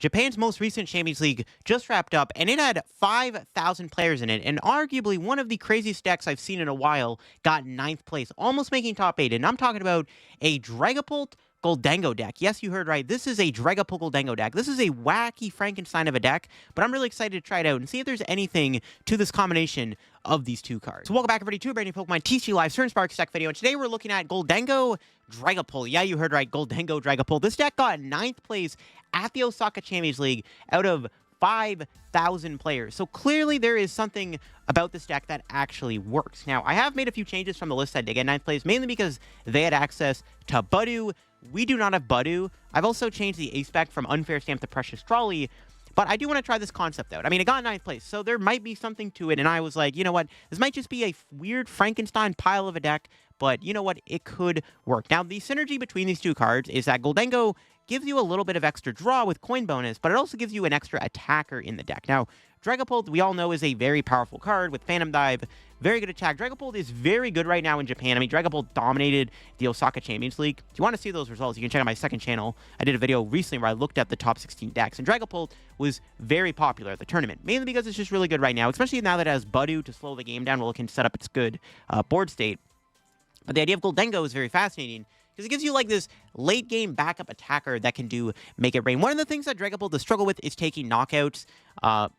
Japan's most recent Champions League just wrapped up, and it had 5,000 players in it, and arguably one of the craziest decks I've seen in a while got 9th place, almost making top 8, and I'm talking about a Dragapult Gholdengo deck. Yes, you heard right. This is a Dragapult Gholdengo deck. This is a wacky Frankenstein of a deck, but I'm really excited to try it out and see if there's anything to this combination of these two cards. So welcome back, everybody, to a brand new Pokemon TCG Live Certain Sparks deck video, and today we're looking at Gholdengo Dragapult. Yeah, you heard right, Gholdengo Dragapult. This deck got 9th place at the Osaka Champions League out of 5,000 players. So clearly there is something about this deck that actually works. Now, I have made a few changes from the list that did get 9th place, mainly because they had access to Budu. We do not have Budu. I've also changed the ace spec from Unfair Stamp to Precious Trolley, but I do want to try this concept out. I mean, it got 9th place, so there might be something to it, and I was like, you know what? This might just be a weird Frankenstein pile of a deck, but you know what? It could work. Now, the synergy between these two cards is that Gholdengo gives you a little bit of extra draw with coin bonus, but it also gives you an extra attacker in the deck. Now, Dragapult, we all know, is a very powerful card with Phantom Dive, very good attack. Dragapult is very good right now in Japan. I mean, Dragapult dominated the Osaka Champions League. If you want to see those results, you can check out my second channel. I did a video recently where I looked at the top 16 decks, and Dragapult was very popular at the tournament, mainly because it's just really good right now, especially now that it has Budu to slow the game down while it can set up its good board state. But the idea of Gholdengo is very fascinating, because it gives you like this late game backup attacker that can make it rain. One of the things that Dragapult does struggle with is taking knockouts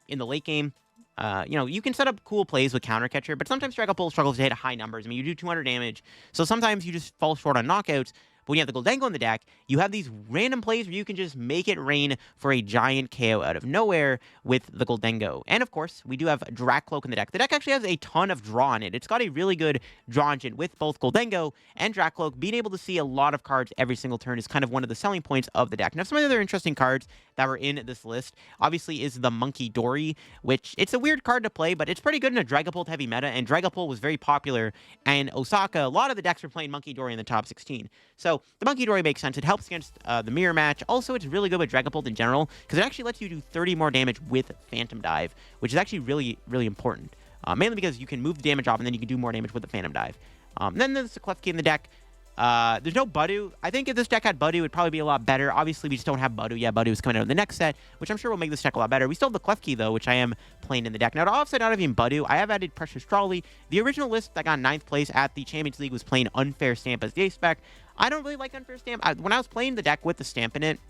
in the late game. You know, you can set up cool plays with counter catcher, but sometimes Dragapult struggles to hit high numbers. I mean, you do 200 damage, so sometimes you just fall short on knockouts. But when you have the Gholdengo in the deck, you have these random plays where you can just make it rain for a giant KO out of nowhere with the Gholdengo. And of course, we do have Drakloak in the deck. The deck actually has a ton of draw in it. It's got a really good draw engine with both Gholdengo and Drakloak. Being able to see a lot of cards every single turn is kind of one of the selling points of the deck. Now, some of the other interesting cards that were in this list, obviously, is the Munkidori, which it's a weird card to play, but it's pretty good in a Dragapult heavy meta, and Dragapult was very popular in Osaka. A lot of the decks were playing Munkidori in the top 16. So the Munkidori makes sense. It helps against the mirror match. Also, it's really good with Dragapult in general, because it actually lets you do 30 more damage with Phantom Dive, which is actually really, really important. Mainly because you can move the damage off, and then you can do more damage with the Phantom Dive. Then there's the Klefki in the deck. There's no Budu. I think if this deck had Budu, it'd probably be a lot better. Obviously, we just don't have Budu. Yeah, Budu is coming out in the next set, which I'm sure will make this deck a lot better. We still have the Klefki, though, which I am playing in the deck. Now, to offset not having Budu, I have added Precious Trolley. The original list that got 9th place at the Champions League was playing Unfair Stamp as the ace spec. I don't really like Unfair Stamp. When I was playing the deck with the Stamp in it,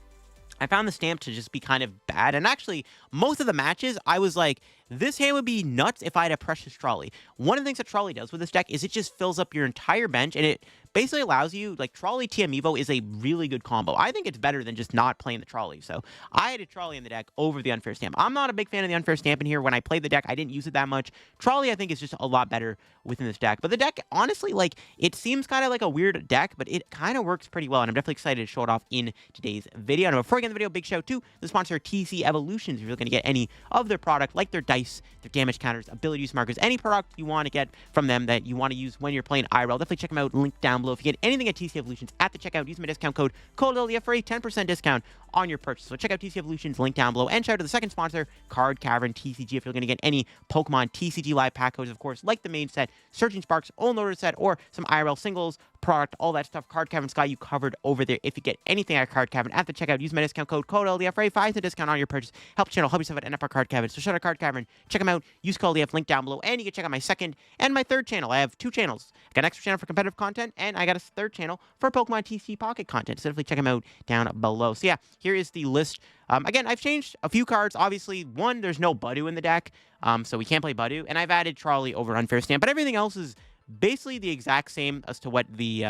I found the Stamp to just be kind of bad. And actually, most of the matches, I was like, this hand would be nuts if I had a Precious Trolley. One of the things that Trolley does with this deck is it just fills up your entire bench, and it basically allows you, like, Trolley TM Evo is a really good combo. I think it's better than just not playing the Trolley. So I had a Trolley in the deck over the Unfair Stamp. I'm not a big fan of the Unfair Stamp in here. When I played the deck, I didn't use it that much. Trolley, I think, is just a lot better within this deck. But the deck, honestly, like, it seems kind of like a weird deck, but it kind of works pretty well, and I'm definitely excited to show it off in today's video. And before I get in the video, big shout out to the sponsor, TC Evolutions. If you're looking to get any of their product, like their dice, their damage counters, ability use markers, any product you want to get from them that you want to use when you're playing IRL, definitely check them out. Link down below. If you get anything at TC Evolutions at the checkout, use my discount code LittleDarkFury for a 10% discount on your purchase. So check out TC Evolutions, link down below. And shout out to the second sponsor, Card Cavern TCG. If you're going to get any Pokemon TCG live pack codes, of course, like the main set, Searching Sparks, Old Order set, or some IRL singles, product, all that stuff. Card Cavern's got you covered over there. If you get anything at Card Cavern at the checkout, use my discount code LDF for a 5% discount on your purchase. Help the channel, help yourself at NFR Card Cavern. So shout out Card Cavern, check them out, use code LDF, link down below, and you can check out my second and my third channel. I have 2 channels. I got an extra channel for competitive content, and I got a third channel for Pokemon TCG Pocket content. So definitely check them out down below. So yeah, here is the list. Again, I've changed a few cards. Obviously, one, there's no Budu in the deck, so we can't play Budu, and I've added Trolley over Unfair Stamp, but everything else is basically the exact same as to what the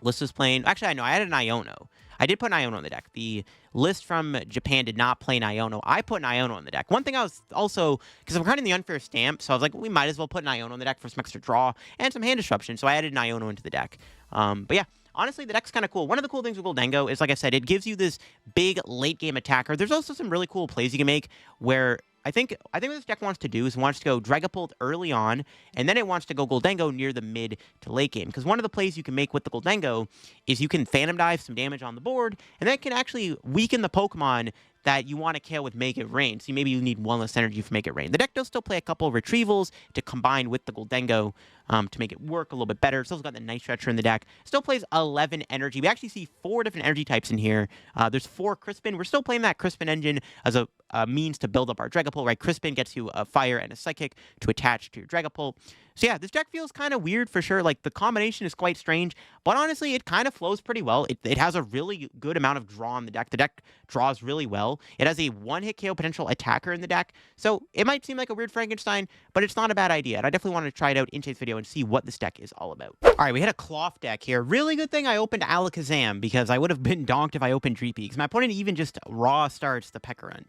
list is playing. Actually, I know I added an Iono. I did put an Iono in the deck. The list from Japan did not play an Iono. I put an Iono in the deck. One thing I was also, because I'm running the Unfair Stamp, so I was like, we might as well put an Iono in the deck for some extra draw and some hand disruption, so I added an Iono into the deck. But yeah, honestly, the deck's kind of cool. One of the cool things with Gholdengo is, like I said, it gives you this big late-game attacker. There's also some really cool plays you can make where I think what this deck wants to do is it wants to go Dragapult early on, and then it wants to go Gholdengo near the mid to late game. Because one of the plays you can make with the Gholdengo is you can Phantom Dive some damage on the board, and that can actually weaken the Pokemon that you want to KO with Make It Rain. So maybe you need one less energy for Make It Rain. The deck does still play a couple of Retrievals to combine with the Gholdengo to make it work a little bit better. It's also got the Night Stretcher in the deck. Still plays 11 energy. We actually see 4 different energy types in here. There's 4 Crispin. We're still playing that Crispin engine as a means to build up our Dragapult, right? Crispin gets you a Fire and a Psychic to attach to your Dragapult. So yeah, this deck feels kind of weird for sure. Like, the combination is quite strange, but honestly, it kind of flows pretty well. It has a really good amount of draw in the deck. The deck draws really well. It has a 1-hit KO potential attacker in the deck, so it might seem like a weird Frankenstein, but it's not a bad idea, and I definitely want to try it out in today's video and see what this deck is all about. All right, we hit a cloth deck here. Really good thing I opened Alakazam, because I would have been donked if I opened Dreepy, because my opponent even just raw starts the Pekka.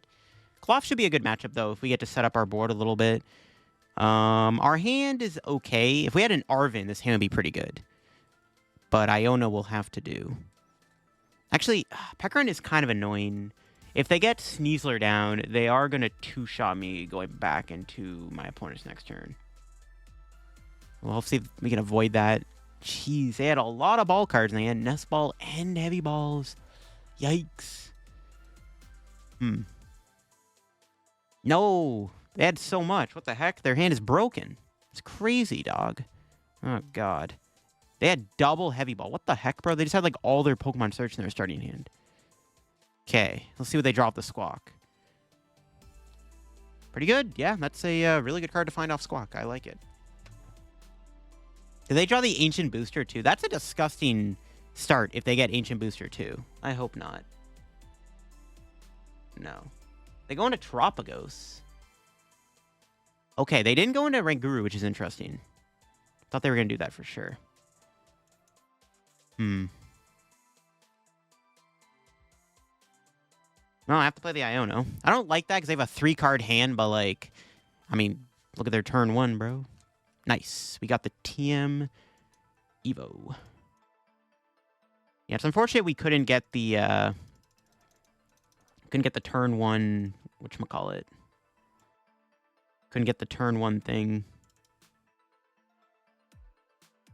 Cloth should be a good matchup, though, if we get to set up our board a little bit. Our hand is okay. If we had an Arven, this hand would be pretty good. But Iono will have to do. Actually, Pekka is kind of annoying. If they get Sneasler down, they are going to 2-shot me going back into my opponent's next turn. Well, let's see if we can avoid that. Jeez, they had a lot of ball cards in the end. Nest Ball and Heavy Balls. Yikes. No, they had so much. What the heck? Their hand is broken. It's crazy, dog. Oh, God. They had double Heavy Ball. What the heck, bro? They just had, like, all their Pokemon search in their starting hand. Okay, let's see what they draw off the Squawk. Pretty good. Yeah, that's a really good card to find off Squawk. I like it. Did they draw the Ancient Booster, too? That's a disgusting start if they get Ancient Booster, too. I hope not. No. They go into Tropicos. Okay, they didn't go into Ranguru, which is interesting. Thought they were going to do that for sure. No, I have to play the Iono. I don't like that because they have a 3-card hand, but, like, I mean, look at their turn 1, bro. Nice. We got the TM Evo. Yeah, it's unfortunate we couldn't get the, turn 1, whatchamacallit. Couldn't get the turn 1 thing.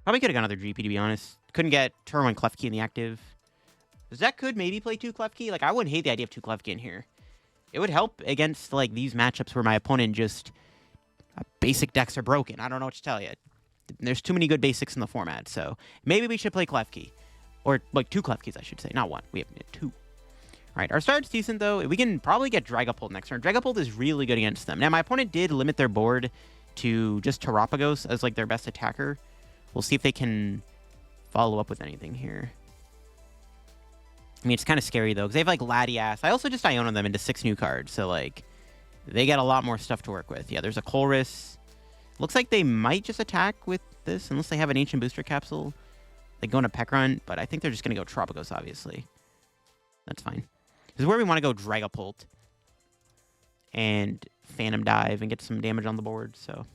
Probably could have got another Dreepy, to be honest. Couldn't get turn 1 Klefki in the active. Zek could maybe play 2 Klefki. Like, I wouldn't hate the idea of 2 Klefki in here. It would help against, like, these matchups where my opponent just... basic decks are broken. I don't know what to tell you. There's too many good basics in the format, so... maybe we should play Klefki. Or, like, 2 Klefkis, I should say. Not 1. We have 2. Alright, our start's decent, though. We can probably get Dragapult next turn. Dragapult is really good against them. Now, my opponent did limit their board to just Terapagos as, like, their best attacker. We'll see if they can follow up with anything here. I mean, it's kind of scary, though, because they have, like, Latias. I also just Iono them into 6 new cards, so, like, they get a lot more stuff to work with. Yeah, there's a Colress. Looks like they might just attack with this, unless they have an Ancient Booster Capsule. They go into Pekka, but I think they're just going to go Tropicos, obviously. That's fine. This is where we want to go Dragapult and Phantom Dive and get some damage on the board, so...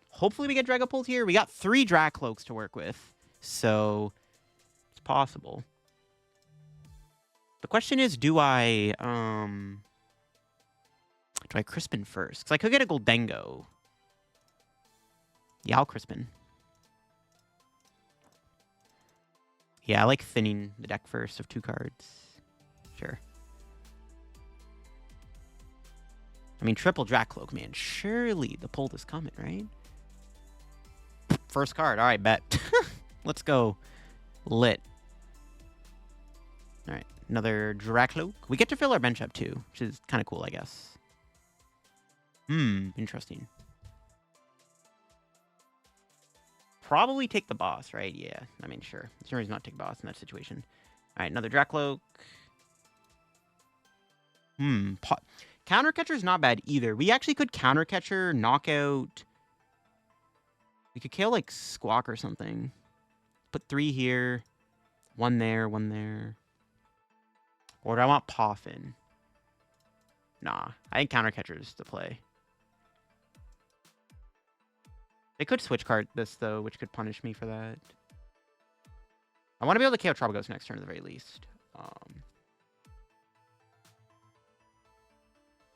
hopefully we get Dragapult here. We got 3 Drakloaks to work with, so it's possible. The question is, do I Crispin first? Because I could get a Gholdengo. Yeah, I'll Crispin. Yeah, I like thinning the deck first of 2 cards. Sure. I mean, triple Drakloak, man. Surely the Pult is coming, right? First card. All right, bet. Let's go. Lit. All right, another Drakloak. We get to fill our bench up, too, which is kind of cool, I guess. Interesting. Probably take the boss, right? Yeah, I mean, sure. There's no reason not to take boss in that situation. All right, another Drakloak. Counter Catcher is not bad either. We actually could Counter Catcher, Knockout. We could kill, like, Squawk or something. Put 3 here. 1 there, 1 there. Or do I want Poffin? Nah, I think Counter Catcher is the play. They could switch card this, though, which could punish me for that. I want to be able to KO Tropicos next turn at the very least.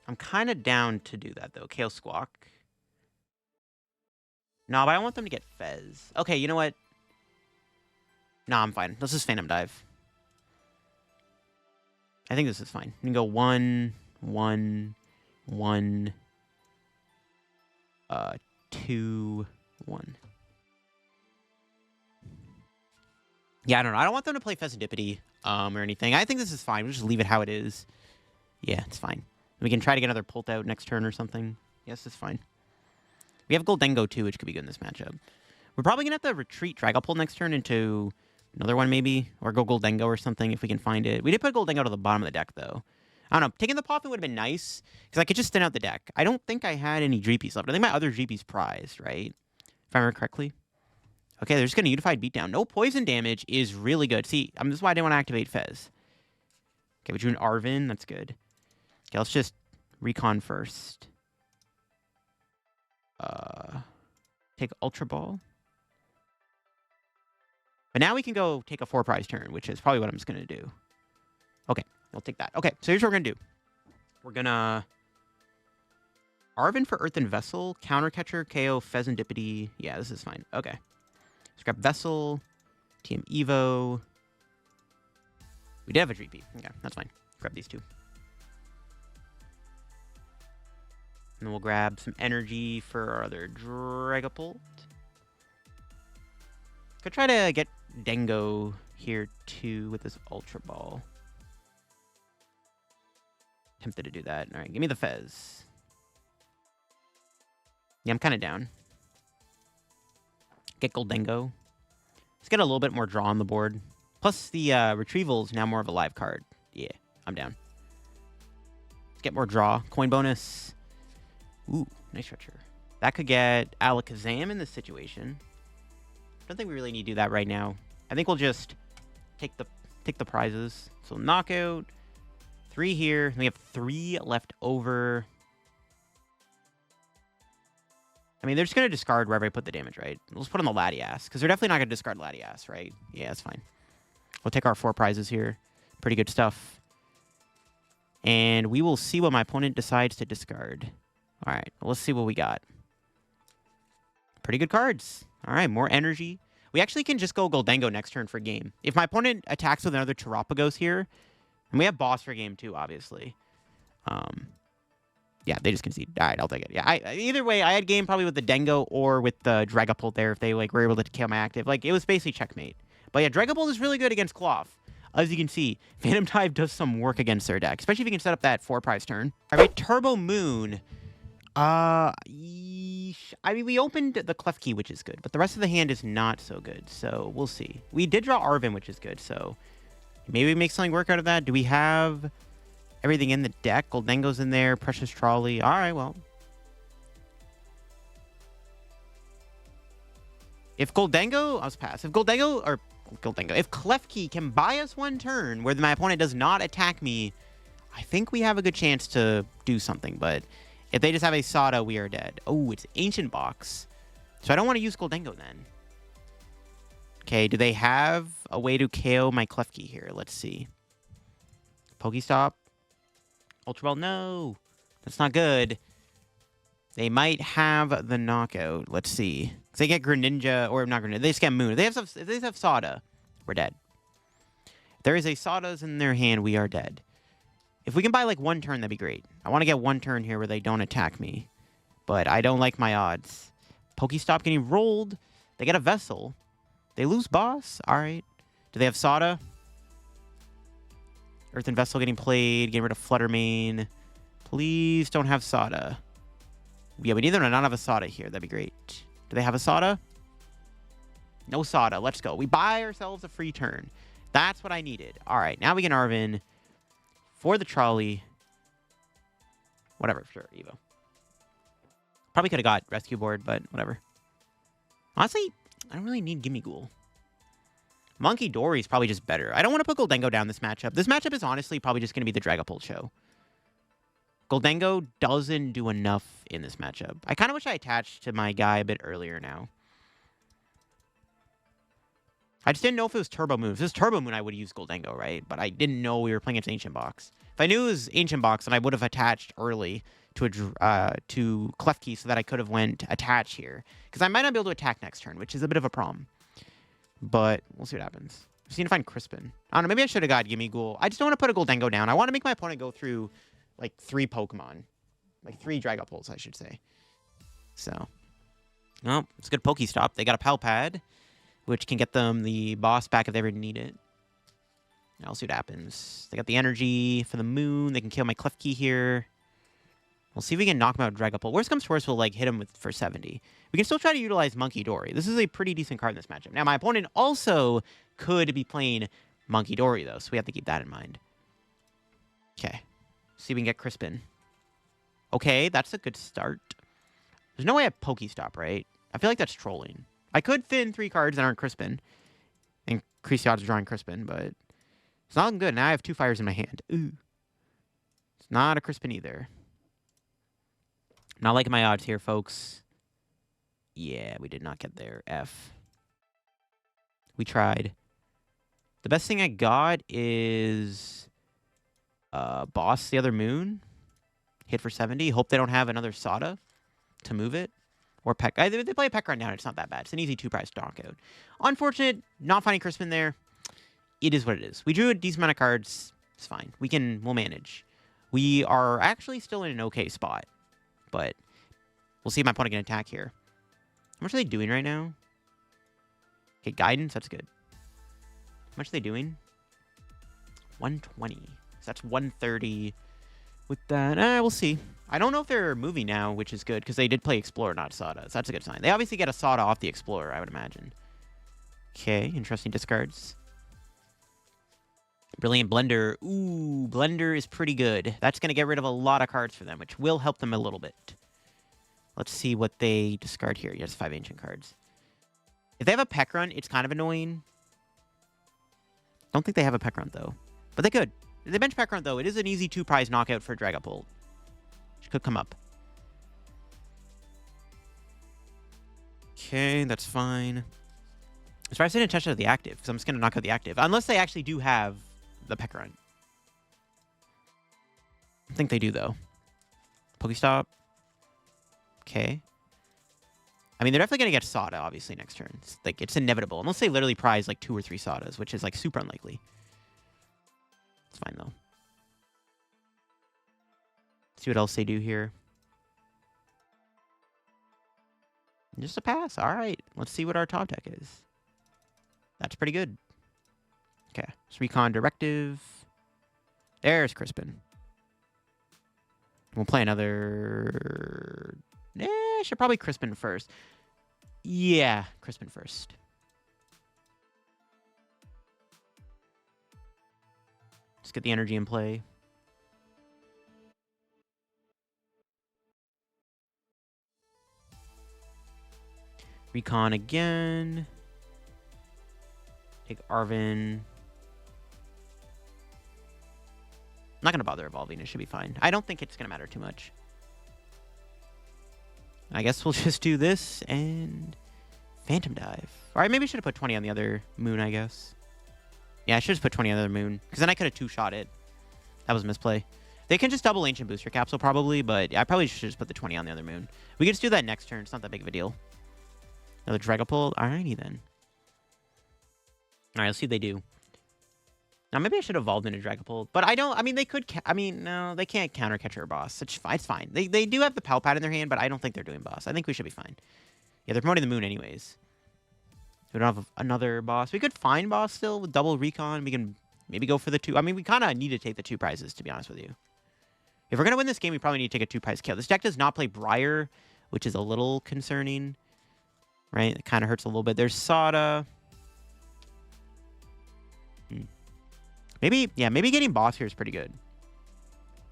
I'm kind of down to do that, though. KO Squawk. No, but I want them to get Fez. Okay, you know what? No, I'm fine. Let's just Phantom Dive. I think this is fine. We can go 1, 1, 1, 2, 1. Yeah, I don't know. I don't want them to play Pheasantipity or anything. I think this is fine. We'll just leave it how it is. Yeah, it's fine. We can try to get another Pult out next turn or something. Yes, it's fine. We have Gholdengo too, which could be good in this matchup. We're probably going to have to retreat Dragapult next turn into another one maybe, or go Gholdengo or something if we can find it. We did put Gholdengo to the bottom of the deck, though. I don't know. Taking the Poffin would have been nice, because I could just thin out the deck. I don't think I had any Dreepies left. I think my other Dreepies prized, right? If I remember correctly. Okay, they're just going to Unified Beatdown. No poison damage is really good. See, this is why I didn't want to activate Fez. Okay, we drew an Arven. That's good. Okay, let's just recon first. Take Ultra Ball. But now we can go take a 4-prize turn, which is probably what I'm just going to do. Okay, we'll take that. Okay, so here's what we're going to do. We're going to Arven for Earthen Vessel, Counter Catcher, KO, Pheasantipity. Yeah, this is fine. Okay. Let's grab Vessel, TM Evo. We did have a Dreepy. Okay, that's fine. Grab these two. And then we'll grab some energy for our other Dragapult. Could try to get Dengo here too with this Ultra Ball. Tempted to do that. All right, give me the Fez. Yeah, I'm kind of down. Get Gholdengo. Let's get a little bit more draw on the board. Plus, the Retrieval is now more of a live card. Yeah, I'm down. Let's get more draw. Coin bonus. Ooh, Night Stretcher. That could get Alakazam in this situation. Don't think we really need to do that right now. I think we'll just take the prizes. So knockout. 3 here. We have 3 left over. I mean, they're just going to discard wherever I put the damage, right? Let's put on the Latias, because they're definitely not going to discard Latias, right? Yeah, that's fine. We'll take our 4 prizes here. Pretty good stuff. And we will see what my opponent decides to discard. All right, well, let's see what we got. Pretty good cards. All right, more energy. We actually can just go Gholdengo next turn for game. If my opponent attacks with another Terapagos here, and we have boss for game too, obviously. Yeah, they just concede. All right, I'll take it. Yeah, either way, I had game probably with the Dengo or with the Dragapult there if they were able to kill my active. It was basically checkmate. But yeah, Dragapult is really good against Cloth. As you can see, Phantom Dive does some work against their deck, especially if you can set up that 4-prize turn. All right, Turbo Moon. I mean, we opened the Klefki, which is good, but the rest of the hand is not so good, so we'll see. We did draw Arven, which is good, so maybe we make something work out of that. Do we have everything in the deck? Gholdengo's in there, Precious Trolley. All right, well. If Gholdengo, I'll just pass. If Gholdengo, if Klefki can buy us 1 turn where my opponent does not attack me, I think we have a good chance to do something, but if they just have a Sada, we are dead. Oh, it's Ancient Box. So I don't want to use Gholdengo then. Okay, do they have a way to KO my Klefki here? Let's see. Pokestop. Ultra Ball, no. That's not good. They might have the knockout. Let's see. If they get Greninja, or not Greninja, they just get Moon. If they have Sada, we're dead. If there is a Sada's in their hand, we are dead. If we can buy 1 turn, that'd be great. I want to get 1 turn here where they don't attack me. But I don't like my odds. Pokestop getting rolled. They get a Vessel. They lose boss. All right. Do they have Sada? Earthen Vessel getting played. Getting rid of Fluttermane. Please don't have Sada. Yeah, we need them to not have a Sada here. That'd be great. Do they have a Sada? No Sada. Let's go. We buy ourselves a free turn. That's what I needed. All right. Now we can Arven for the Trolley. Whatever. Sure. Evo. Probably could have got Rescue Board, but whatever. Honestly, I don't really need Gimmighoul. Munkidori is probably just better. I don't want to put Gholdengo down this matchup. This matchup is honestly probably just going to be the Dragapult show. Gholdengo doesn't do enough in this matchup. I kind of wish I attached to my guy a bit earlier now. I just didn't know if it was Turbo Moon. If it was Turbo Moon, I would use Gholdengo, right? But I didn't know we were playing against Ancient Box. If I knew it was Ancient Box, then I would have attached early to Klefki so that I could have went attach here. Because I might not be able to attack next turn, which is a bit of a problem. But we'll see what happens. Just need to find Crispin. I don't know, maybe I should have got Gimmighoul. I just don't want to put a Gholdengo down. I want to make my opponent go through, like, 3 Pokemon. Like, 3 Dragapults, I should say. So. Well, it's a good Pokestop. They got a PAL pad, which can get them the boss back if they ever need it. I'll see what happens. They got the energy for the moon. They can kill my Klefki here. We'll see if we can knock him out with Dragapult. Worst comes to worst, we'll like hit him for 70. We can still try to utilize Munkidori. This is a pretty decent card in this matchup. Now, my opponent also could be playing Munkidori, though, so we have to keep that in mind. Okay. See if we can get Crispin. Okay, that's a good start. There's no way I have Pokestop, right? I feel like that's trolling. I could fit in 3 cards that aren't Crispin and increase the odds of drawing Crispin, but it's not looking good. Now I have 2 fires in my hand. Ooh. It's not a Crispin either. Not liking my odds here, folks. Yeah, we did not get there. F. We tried. The best thing I got is Boss the other moon. Hit for 70. Hope they don't have another Sada to move it. Or Peck. They play a Peck right now. It's not that bad. It's an easy 2-price knockout. Unfortunate, not finding Crispin there. It is what it is. We drew a decent amount of cards. It's fine. We'll manage. We are actually still in an okay spot. But we'll see if my opponent can attack here. How much are they doing right now? Okay, guidance. That's good. How much are they doing? 120. So that's 130. With that, we'll see. I don't know if they're moving now, which is good, because they did play Explorer, not Sada. So that's a good sign. They obviously get a Sada off the Explorer, I would imagine. Okay, interesting discards. Brilliant Blender. Ooh, Blender is pretty good. That's going to get rid of a lot of cards for them, which will help them a little bit. Let's see what they discard here. Yes, 5 ancient cards. If they have a Peck Run, it's kind of annoying. Don't think they have a Peck Run, though. But they could. If they bench Peck Run, though, it is an easy 2-prize knockout for Dragapult. Which could come up. Okay, that's fine. As far as I didn't touch out the active, because I'm just going to knock out the active. Unless they actually do have the Peck Run. I think they do, though. Pokestop. Okay. I mean, they're definitely going to get Sada, obviously, next turn. It's inevitable. Unless they literally prize, like, 2 or 3 Sadas, which is, like, super unlikely. It's fine, though. See what else they do here. Just a pass. All right. Let's see what our top deck is. That's pretty good. Okay. So Recon Directive. There's Crispin. We'll play another... I should probably Crispin first. Yeah, Crispin first. Let's get the energy in play. Recon again. Take Arven. I'm not going to bother evolving. It should be fine. I don't think it's going to matter too much. I guess we'll just do this and Phantom Dive. All right, maybe I should have put 20 on the other moon, I guess. Yeah, I should have put 20 on the other moon, because then I could have 2-shot it. That was a misplay. They can just double Ancient Booster Capsule, probably, but I probably should just put the 20 on the other moon. We can just do that next turn. It's not that big of a deal. Another Dragapult. Alrighty, then. Alright, let's see what they do. Now, maybe I should have evolved into Dragapult, but I mean, they could... no, they can't counter Catcher or Boss. It's fine. They do have the PAL pad in their hand, but I don't think they're doing Boss. I think we should be fine. Yeah, they're promoting the moon anyways. We don't have another Boss. We could find Boss still with double Recon. We can maybe go for the 2. I mean, we kind of need to take the 2 prizes, to be honest with you. If we're going to win this game, we probably need to take a 2-prize kill. This deck does not play Briar, which is a little concerning. Right? It kind of hurts a little bit. There's Sada. Maybe getting Boss here is pretty good.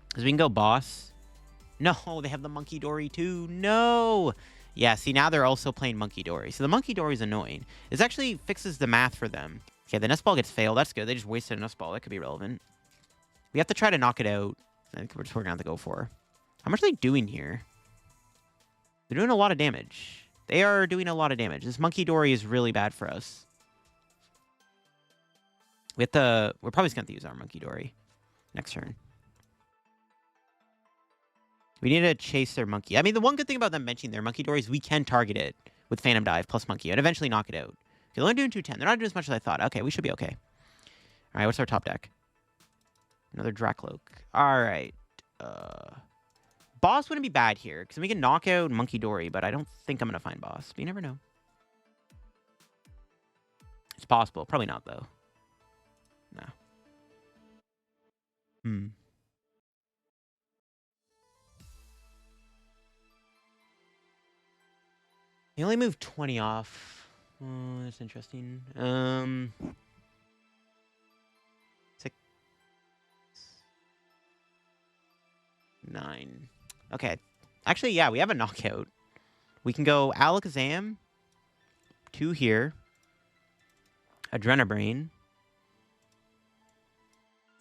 Because we can go Boss. No, they have the Munkidori too. No! Yeah, see, now they're also playing Munkidori. So the Munkidori is annoying. This actually fixes the math for them. Okay, the Nest Ball gets failed. That's good. They just wasted a Nest Ball. That could be relevant. We have to try to knock it out. I think we're going to have to go for. How much are they doing here? They're doing a lot of damage. They are doing a lot of damage. This Munkidori is really bad for us. We're probably just going to use our Munkidori next turn. We need to chase their Monkey. I mean, the one good thing about them benching their Munkidori is we can target it with Phantom Dive plus Monkey and eventually knock it out. They're only doing 210. They're not doing as much as I thought. Okay, we should be okay. All right, what's our top deck? Another Drakloak. All right. Boss wouldn't be bad here, because we can knock out Munkidori, but I don't think I'm going to find Boss. But you never know. It's possible. Probably not, though. No. He only moved 20 off. Oh, that's interesting. 6, 9. Okay. Actually, yeah, we have a knockout. We can go Alakazam, 2 here. Adrenabrain,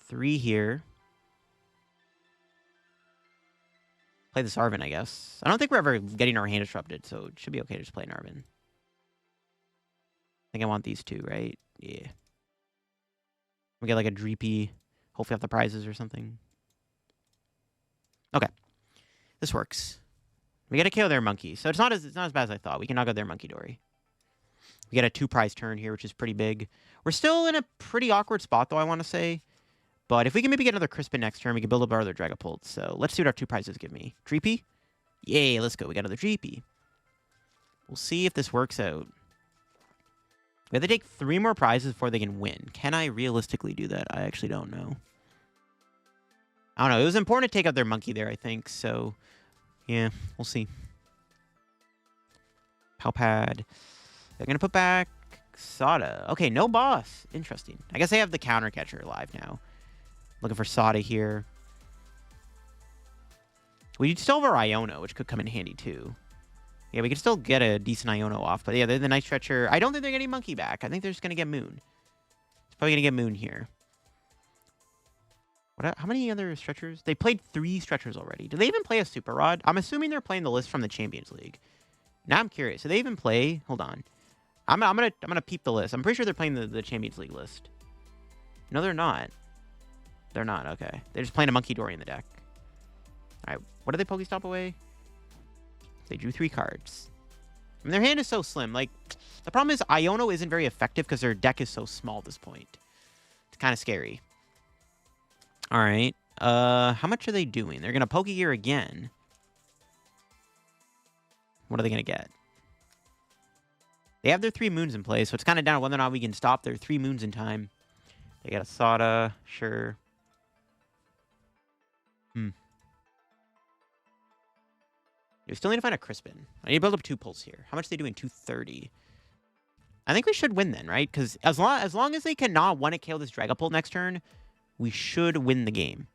3 here. Play this Arven, I guess. I don't think we're ever getting our hand disrupted, so it should be okay to just play an Arven. I think I want these 2, right? Yeah. We get like a Dreepy, hopefully off the prizes or something. Okay. This works. We get a KO their monkey, so it's not as bad as I thought. We can knock out their Munkidori. We get a 2-prize turn here, which is pretty big. We're still in a pretty awkward spot, though, I want to say. But if we can maybe get another Crispin next turn, we can build up our other Dragapult. So let's see what our 2 prizes give me. Dreepy? Yay, let's go. We got another Dreepy. We'll see if this works out. We have to take 3 more prizes before they can win. Can I realistically do that? I actually don't know. I don't know. It was important to take out their monkey there, I think. So, yeah, we'll see. Palpad. They're going to put back Sada. Okay, no boss. Interesting. I guess they have the counter catcher live now. Looking for Sada here. We still have our Iono, which could come in handy too. Yeah, we could still get a decent Iono off. But yeah, they're the Night Stretcher. I don't think they're getting Monkey back. I think they're just going to get Moon. It's probably going to get Moon here. How many other Stretchers? They played 3 Stretchers already. Do they even play a Super Rod? I'm assuming they're playing the list from the Champions League. Now I'm curious. Do they even play? Hold on. I'm gonna peep the list. I'm pretty sure they're playing the Champions League list. No, they're not. They're not. Okay. They're just playing a Munkidori in the deck. All right. What did they Pokestop away? They drew 3 cards. I mean, their hand is so slim. Like, the problem is Iono isn't very effective because their deck is so small at this point. It's kind of scary. All right. How much are they doing? They're gonna Pokegear again. What are they gonna get? They have their 3 moons in play, so it's kind of down to whether or not we can stop their 3 moons in time. They got a Sada, sure. We still need to find a Crispin. I need to build up 2 pulls here. How much are they doing? 230. I think we should win then, right? Because as long as they cannot want to kill this Dragapult next turn, we should win the game.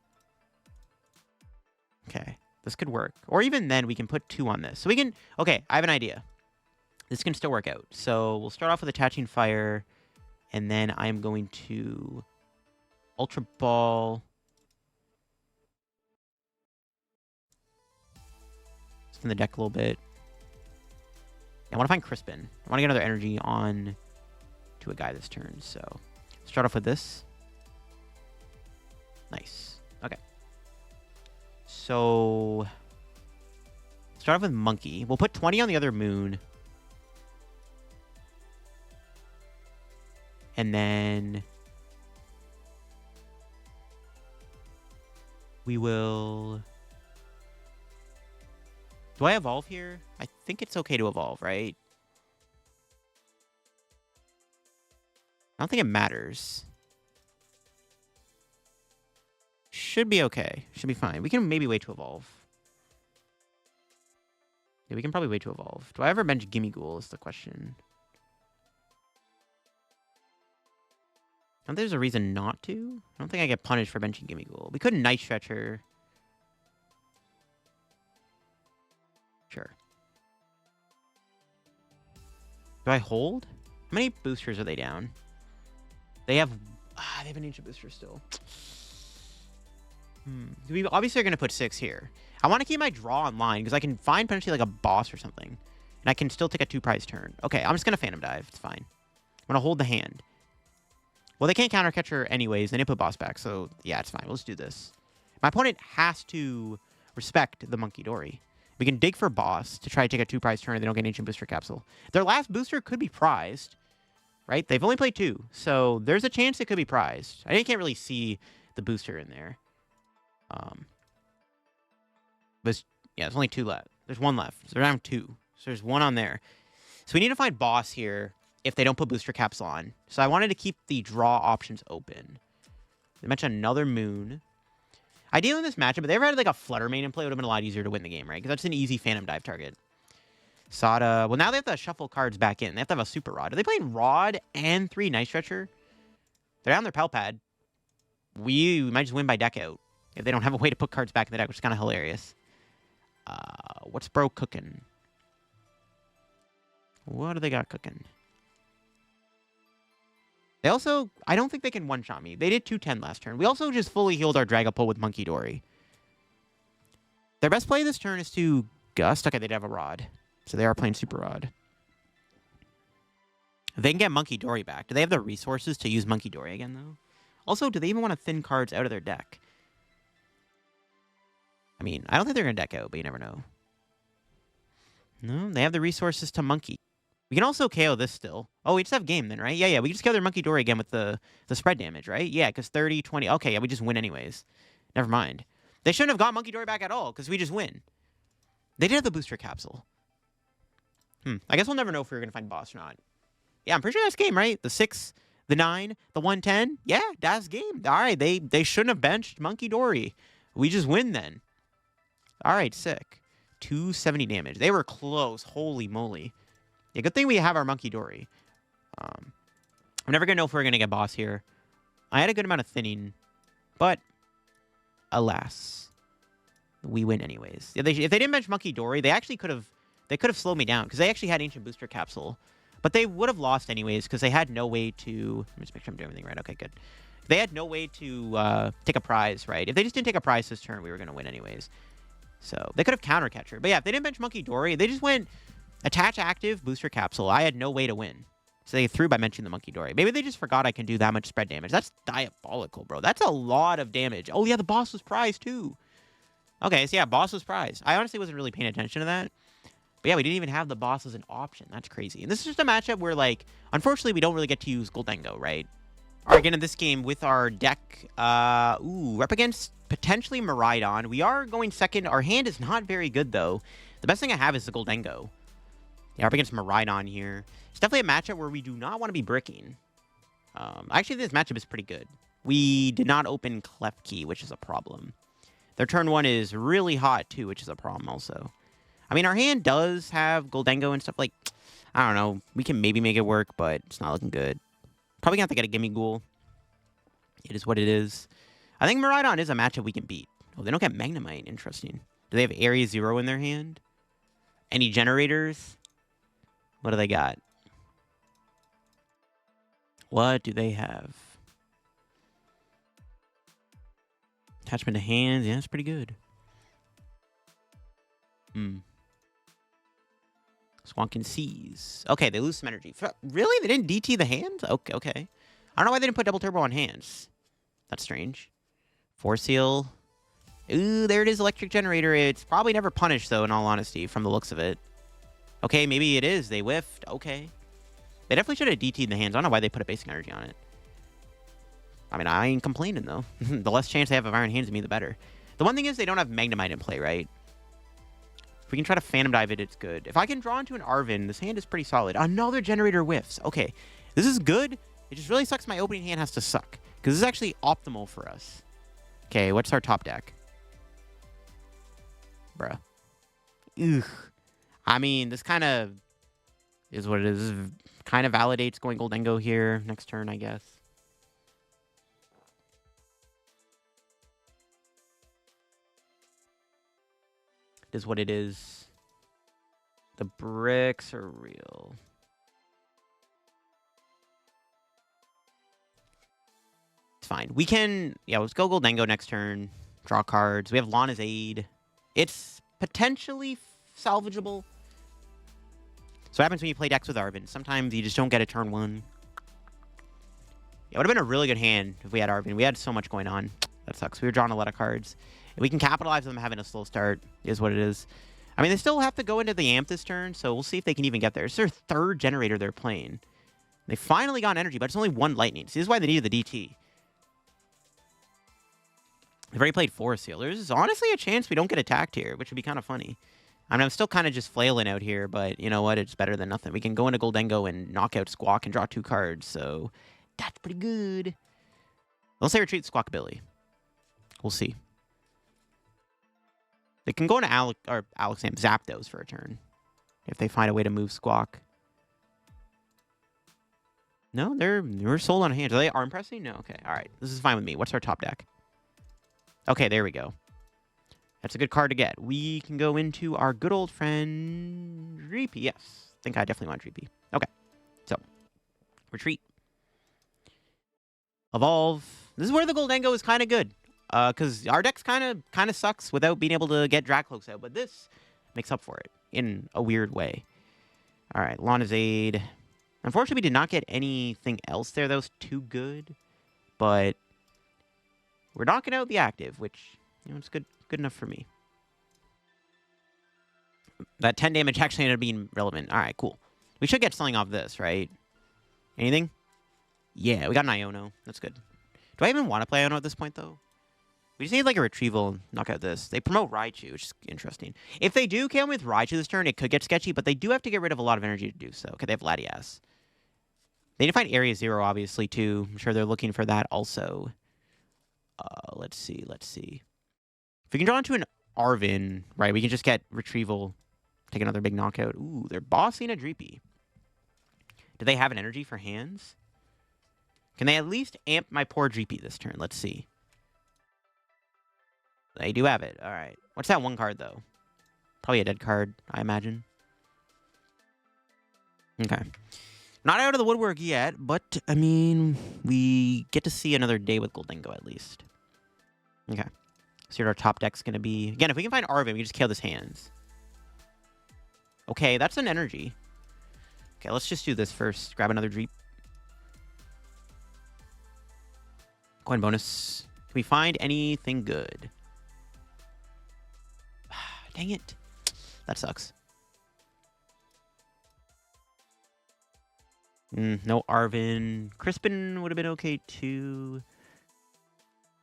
Okay, this could work. Or even then, we can put 2 on this. So we can... Okay, I have an idea. This can still work out. So we'll start off with Attaching Fire, and then I'm going to Ultra Ball. Spin the deck a little bit. I want to find Crispin. I want to get another energy on to a guy this turn. So start off with this. Nice. Okay. So start off with Monkey. We'll put 20 on the other moon. And then we will... Do I evolve here? I think it's okay to evolve, right? I don't think it matters. Should be okay. Should be fine. We can maybe wait to evolve. Yeah, we can probably wait to evolve. Do I ever bench Gimmighoul is the question. I don't think there's a reason not to. I don't think I get punished for benching Gimmighoul. We could Night Stretcher. Sure. Do I hold? How many boosters are they down? They have an ancient booster still. We obviously are going to put 6 here. I want to keep my draw online because I can find potentially like a boss or something. And I can still take a 2-prize turn. Okay, I'm just going to Phantom Dive. It's fine. I'm going to hold the hand. Well, they can't counter catcher anyways. They didn't put boss back. So, yeah, it's fine. We'll just do this. My opponent has to respect the Munkidori. We can dig for boss to try to take a 2-prize turn and they don't get an ancient booster capsule. Their last booster could be prized. right? They've only played 2, so there's a chance it could be prized. I can't really see the booster in there. But yeah, there's only 2 left. There's 1 left. So they're down 2. So there's 1 on there. So we need to find boss here if they don't put booster caps on. So I wanted to keep the draw options open. They mentioned another moon. Ideally in this matchup, if they ever had like a Flutter Mane in play, it would have been a lot easier to win the game, right? Because that's an easy Phantom Dive target. Sada. Well, now they have to shuffle cards back in. They have to have a Super Rod. Are they playing Rod and 3 Night Stretcher? They're down their PAL pad. We might just win by deck out if they don't have a way to put cards back in the deck, which is kind of hilarious. What's bro cooking? What do they got cooking? They also, I don't think they can one-shot me. They did 210 last turn. We also just fully healed our Dragapult with Munkidori. Their best play this turn is to Gust. Okay, they'd have a Rod. So they are playing Super Rod. They can get Munkidori back. Do they have the resources to use Munkidori again, though? Also, do they even want to thin cards out of their deck? I mean, I don't think they're going to deck out, but you never know. No, they have the resources to Monkey. We can also KO this still. Oh, we just have game then, right? Yeah, we just KO their Munkidori again with the spread damage, right? Yeah, because 30, 20. Okay, yeah, we just win anyways. Never mind. They shouldn't have got Munkidori back at all, because we just win. They did have the booster capsule. I guess we'll never know if we were going to find boss or not. Yeah, I'm pretty sure that's game, right? The 6, the 9, the 110. Yeah, that's game. All right, they shouldn't have benched Munkidori. We just win then. All right, sick. 270 damage. They were close. Holy moly. Yeah, good thing we have our Munkidori. I'm never going to know if we're going to get boss here. I had a good amount of thinning, but alas, we win anyways. If they didn't bench Munkidori, they actually could have slowed me down because they actually had Ancient Booster Capsule. But they would have lost anyways because they had no way to... Let me just make sure I'm doing everything right. Okay, good. They had no way to take a prize, right? If they just didn't take a prize this turn, we were going to win anyways. So they could have counter catcher. But yeah, if they didn't bench Munkidori, they just went attach active, booster capsule. I had no way to win. So they threw by mentioning the Munkidori. Maybe they just forgot I can do that much spread damage. That's diabolical, bro. That's a lot of damage. Oh, yeah, the boss was prized too. Okay, so yeah, boss was prized. I honestly wasn't really paying attention to that. But yeah, we didn't even have the boss as an option. That's crazy. And this is just a matchup where, like, unfortunately, we don't really get to use Gholdengo, right? All right, again, in this game with our deck, we're up against potentially Miraidon. We are going second. Our hand is not very good, though. The best thing I have is the Gholdengo. Yeah, up against Miraidon here. It's definitely a matchup where we do not want to be bricking. Actually, this matchup is pretty good. We did not open Klefki, which is a problem. Their turn 1 is really hot, too, which is a problem also. I mean, our hand does have Gholdengo and stuff like... I don't know. We can maybe make it work, but it's not looking good. Probably going to have to get a Gimmighoul. It is what it is. I think Miraidon is a matchup we can beat. Oh, they don't get Magnemite. Interesting. Do they have Area 0 in their hand? Any generators? What do they got? What do they have? Attachment to hands. Yeah, that's pretty good. Swankin Seas. Okay, they lose some energy. Really? They didn't DT the hands? Okay. I don't know why they didn't put double turbo on hands. That's strange. Force Seal. Ooh, there it is, Electric Generator. It's probably never punished, though, in all honesty, from the looks of it. Okay, maybe it is. They whiffed. Okay. They definitely should have DT'd the hands. I don't know why they put a basic energy on it. I mean, I ain't complaining, though. The less chance they have of Iron Hands to me, the better. The one thing is they don't have Magnemite in play, right? If we can try to Phantom Dive it, it's good. If I can draw into an Arven, this hand is pretty solid. Another Generator whiffs. Okay. This is good. It just really sucks my opening hand has to suck. Because this is actually optimal for us. Okay, what's our top deck? Bruh. Ugh. I mean, this kind of is what it is. This kind of validates going Gholdengo here next turn, I guess. It is what it is. The bricks are real. It's fine. We can... Yeah, let's go Gholdengo next turn. Draw cards. We have Lana's Aid. It's potentially salvageable. So what happens when you play decks with Arven? Sometimes you just don't get a turn 1. It would have been a really good hand if we had Arven. We had so much going on. That sucks. We were drawing a lot of cards. If we can capitalize on them having a slow start, is what it is. I mean, they still have to go into the Amp this turn, so we'll see if they can even get there. It's their 3rd generator they're playing. They finally got energy, but it's only one lightning. See, this is why they needed the DT. They've already played Forest Seal. There's honestly a chance we don't get attacked here, which would be kind of funny. I mean, I'm still kind of just flailing out here, but you know what? It's better than nothing. We can go into Gholdengo and knock out Squawk and draw 2 cards, so that's pretty good. Unless they retreat Squawkabilly. We'll see. They can go into Alakazam Zapdos for a turn if they find a way to move Squawk. No, they're sold on hands. Are they arm pressing? No. Okay. All right. This is fine with me. What's our top deck? Okay, there we go. That's a good card to get. We can go into our good old friend Dreepy. Yes. I think I definitely want Dreepy. Okay. So, retreat. Evolve. This is where the Gholdengo is kind of good. Because our deck's kind of sucks without being able to get Drakloaks out. But this makes up for it in a weird way. All right. Lana's Aid. Unfortunately, we did not get anything else there that was too good. But we're knocking out the active, which, you know, it's good enough for me. That 10 damage actually ended up being relevant. All right, cool. We should get something off this, right? Anything? Yeah, we got an Iono. That's good. Do I even want to play Iono at this point, though? We just need, like, a Retrieval and knock out this. They promote Raichu, which is interesting. If they do KO with Raichu this turn, it could get sketchy, but they do have to get rid of a lot of energy to do so. Okay, they have Latias. They need to find Area 0, obviously, too. I'm sure they're looking for that also. Let's see. If we can draw into an Arven, right, we can just get Retrieval, take another big knockout. Ooh, they're bossing a Dreepy. Do they have an energy for hands? Can they at least amp my poor Dreepy this turn? Let's see. They do have it. All right. What's that one card, though? Probably a dead card, I imagine. Okay. Not out of the woodwork yet, but, I mean, we get to see another day with Gholdengo at least. Okay. See what our top deck's going to be. Again, if we can find Arven, we can just KO this hands. Okay, that's an energy. Okay, let's just do this first. Grab another Dreep. Coin bonus. Can we find anything good? Dang it. That sucks. No Arven. Crispin would have been okay, too.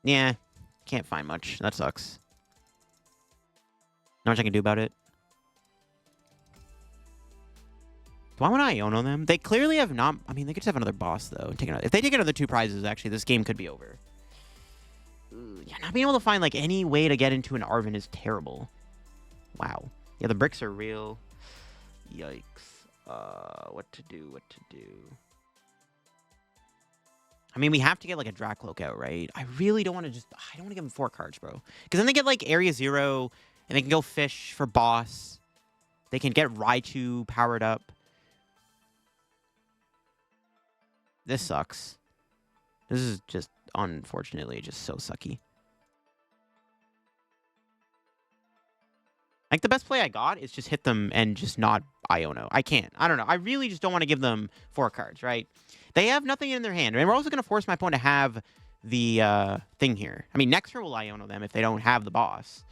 Yeah. Can't find much. That sucks. Not much I can do about it. Do I want to Iono them? They clearly have not... I mean, they could just have another boss, though. If they take another 2 prizes, actually, this game could be over. Ooh, yeah, not being able to find, like, any way to get into an Arven is terrible. Wow. Yeah, the bricks are real. Yikes. What to do? I mean, we have to get, like, a Drakloak out, right? I really don't want to just... I don't want to give them 4 cards, bro. Because then they get, like, Area 0, and they can go fish for boss. They can get Raichu powered up. This sucks. This is just, unfortunately, just so sucky. Like, the best play I got is just hit them and just not Iono. I can't. I don't know. I really just don't want to give them 4 cards, right? They have nothing in their hand. And we're also going to force my opponent to have the thing here. I mean, next turn we'll Iono them if they don't have the boss.